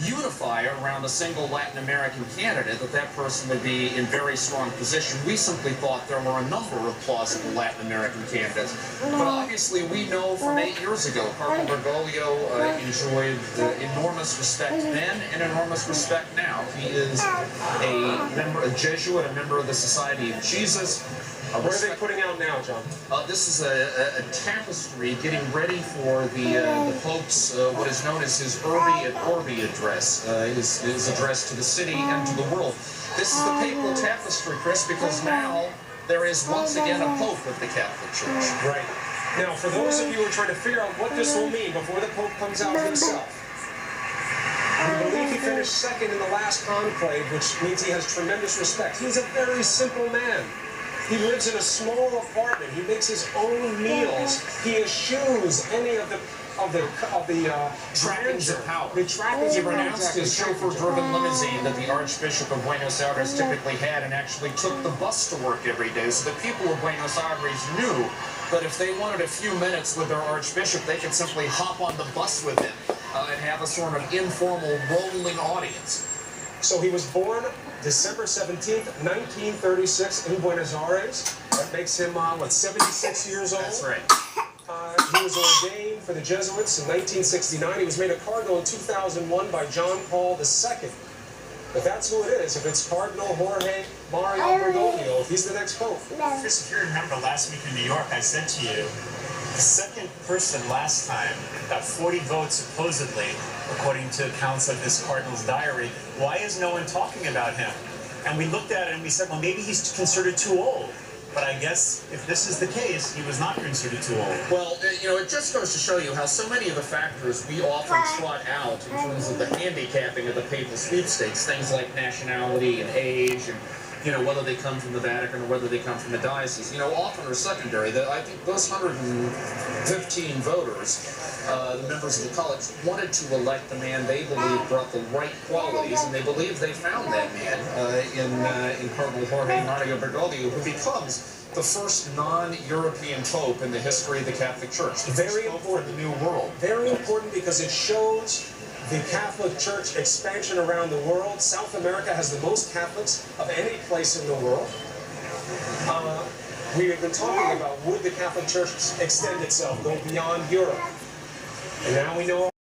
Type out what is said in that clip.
unify around a single Latin American candidate, that person would be in very strong position. We simply thought there were a number of plausible Latin American candidates. But obviously we know from 8 years ago, Cardinal Bergoglio enjoyed enormous respect then and enormous respect now. He is a Jesuit, a member of the Society of Jesus. What are they putting out now, John? This is a tapestry getting ready for the Pope's, what is known as his Urbi et Orbi address, his address to the city and to the world. This is the papal tapestry, Chris, because now there is once again a Pope of the Catholic Church. Right. Now, for those of you who are trying to figure out what this will mean before the Pope comes out himself, we believe he finished second in the last conclave, which means he has tremendous respect. He's a very simple man. He lives in a small apartment. He makes his own meals. He eschews any of the trappings of power. The trappings He of renounced his chauffeur-driven limousine that the Archbishop of Buenos Aires typically had and actually took the bus to work every day. So the people of Buenos Aires knew that if they wanted a few minutes with their Archbishop, they could simply hop on the bus with him and have a sort of informal rolling audience. So he was born December 17th, 1936 in Buenos Aires. That makes him, 76 years old? That's right. He was ordained for the Jesuits in 1969. He was made a cardinal in 2001 by John Paul II. But that's who it is. If it's Cardinal Jorge Mario Bergoglio, if he's the next pope. Chris, if you remember last week in New York, I said to you, the second person last time got 40 votes supposedly, according to accounts of this cardinal's diary. Why is no one talking about him? And we looked at it and we said, well, maybe he's considered too old. But I guess if this is the case, he was not considered too old. Well, it just goes to show you how so many of the factors we often trot out in terms of the handicapping of the papal sweepstakes, things like nationality and age and whether they come from the Vatican or whether they come from the diocese, often are secondary. I think those 115 voters, the members of the college, wanted to elect the man they believed brought the right qualities, and they believe they found that man in Cardinal Jorge Mario Bergoglio, who becomes the first non-European pope in the history of the Catholic Church. Very important. The New World. Very important because it shows the Catholic Church expansion around the world. South America has the most Catholics of any place in the world. We have been talking about would the Catholic Church extend itself, go beyond Europe. And now we know